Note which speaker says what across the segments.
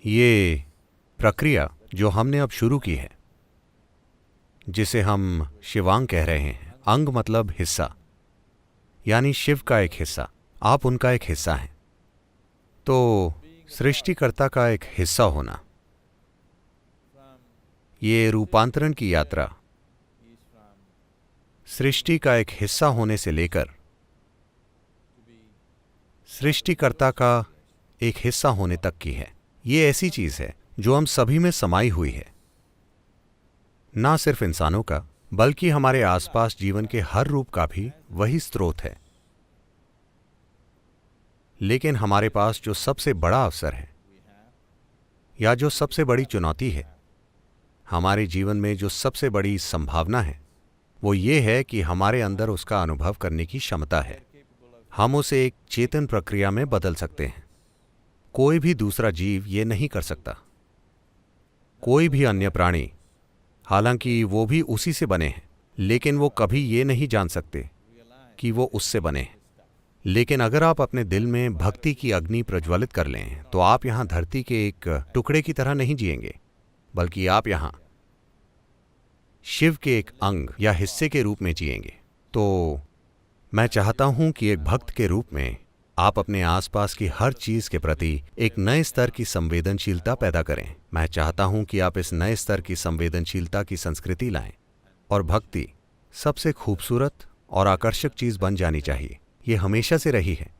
Speaker 1: ये प्रक्रिया जो हमने अब शुरू की है, जिसे हम शिवांग कह रहे हैं, अंग मतलब हिस्सा, यानी शिव का एक हिस्सा, आप उनका एक हिस्सा हैं। तो सृष्टिकर्ता का एक हिस्सा होना, ये रूपांतरण की यात्रा सृष्टि का एक हिस्सा होने से लेकर सृष्टिकर्ता का एक हिस्सा होने तक की है। ये ऐसी चीज है जो हम सभी में समाई हुई है, ना सिर्फ इंसानों का बल्कि हमारे आसपास जीवन के हर रूप का भी वही स्रोत है। लेकिन हमारे पास जो सबसे बड़ा अवसर है या जो सबसे बड़ी चुनौती है, हमारे जीवन में जो सबसे बड़ी संभावना है, वो ये है कि हमारे अंदर उसका अनुभव करने की क्षमता है। हम उसे एक चेतन प्रक्रिया में बदल सकते हैं। कोई भी दूसरा जीव ये नहीं कर सकता। कोई भी अन्य प्राणी, हालांकि वो भी उसी से बने हैं, लेकिन वो कभी ये नहीं जान सकते कि वो उससे बने हैं। लेकिन अगर आप अपने दिल में भक्ति की अग्नि प्रज्वलित कर लें, तो आप यहां धरती के एक टुकड़े की तरह नहीं जिएंगे, बल्कि आप यहां शिव के एक अंग या हिस्से के रूप में जिएंगे। तो मैं चाहता हूं कि एक भक्त के रूप में आप अपने आसपास की हर चीज के प्रति एक नए स्तर की संवेदनशीलता पैदा करें। मैं चाहता हूं कि आप इस नए स्तर की संवेदनशीलता की संस्कृति लाएं, और भक्ति सबसे खूबसूरत और आकर्षक चीज बन जानी चाहिए। ये हमेशा से रही है।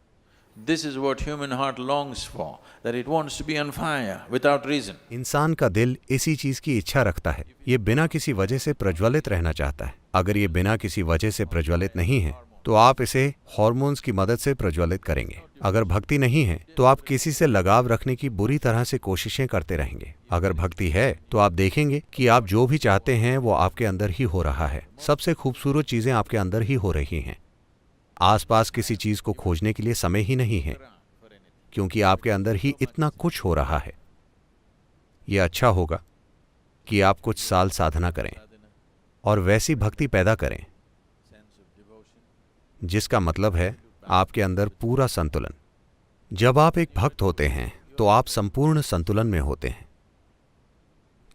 Speaker 2: This is what human heart longs for, that it wants to be on fire without reason.
Speaker 1: इंसान का दिल इसी चीज की इच्छा रखता है। ये बिना किसी वजह से प्रज्वलित रहना चाहता है। अगर ये बिना किसी वजह से प्रज्वलित नहीं है, तो आप इसे हार्मोन्स की मदद से प्रज्वलित करेंगे। अगर भक्ति नहीं है, तो आप किसी से लगाव रखने की बुरी तरह से कोशिशें करते रहेंगे। अगर भक्ति है, तो आप देखेंगे कि आप जो भी चाहते हैं वो आपके अंदर ही हो रहा है। सबसे खूबसूरत चीजें आपके अंदर ही हो रही हैं। आसपास किसी चीज को खोजने के लिए समय ही नहीं है, क्योंकि आपके अंदर ही इतना कुछ हो रहा है। यह अच्छा होगा कि आप कुछ साल साधना करें और वैसी भक्ति पैदा करें जिसका मतलब है आपके अंदर पूरा संतुलन। जब आप एक भक्त होते हैं, तो आप संपूर्ण संतुलन में होते हैं,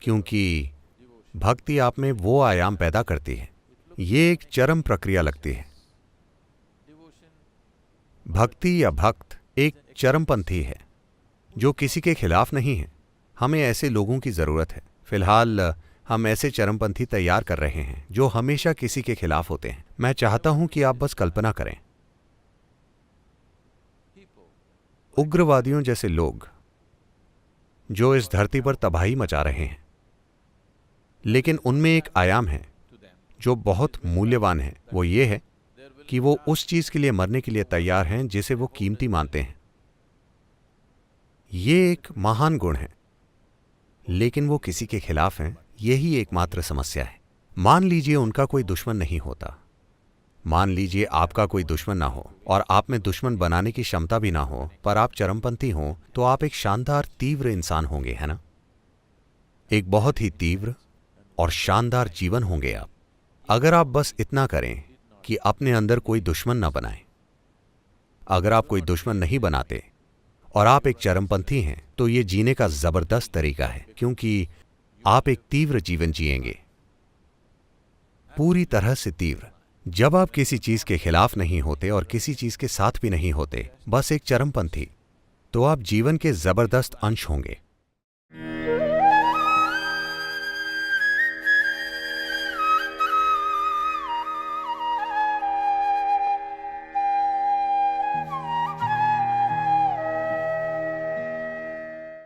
Speaker 1: क्योंकि भक्ति आप में वो आयाम पैदा करती है। ये एक चरम प्रक्रिया लगती है। भक्ति या भक्त एक चरमपंथी है जो किसी के खिलाफ नहीं है। हमें ऐसे लोगों की जरूरत है। फिलहाल हम ऐसे चरमपंथी तैयार कर रहे हैं जो हमेशा किसी के खिलाफ होते हैं। मैं चाहता हूं कि आप बस कल्पना करें, उग्रवादियों जैसे लोग जो इस धरती पर तबाही मचा रहे हैं, लेकिन उनमें एक आयाम है जो बहुत मूल्यवान है। वो ये है कि वो उस चीज के लिए मरने के लिए तैयार हैं जिसे वो कीमती मानते हैं। ये एक महान गुण है, लेकिन वो किसी के खिलाफ हैं। यही एकमात्र समस्या है। मान लीजिए उनका कोई दुश्मन नहीं होता। मान लीजिए आपका कोई दुश्मन ना हो और आप में दुश्मन बनाने की क्षमता भी ना हो, पर आप चरमपंथी हों, तो आप एक शानदार तीव्र इंसान होंगे, है ना? एक बहुत ही तीव्र और शानदार जीवन होंगे आप, अगर आप बस इतना करें कि अपने अंदर कोई दुश्मन ना बनाएं। अगर आप कोई दुश्मन नहीं बनाते और आप एक चरमपंथी हैं, तो ये जीने का जबरदस्त तरीका है, क्योंकि आप एक तीव्र जीवन जिएंगे, पूरी तरह से तीव्र। जब आप किसी चीज के खिलाफ नहीं होते और किसी चीज के साथ भी नहीं होते, बस एक चरमपंथी, तो आप जीवन के जबरदस्त अंश होंगे।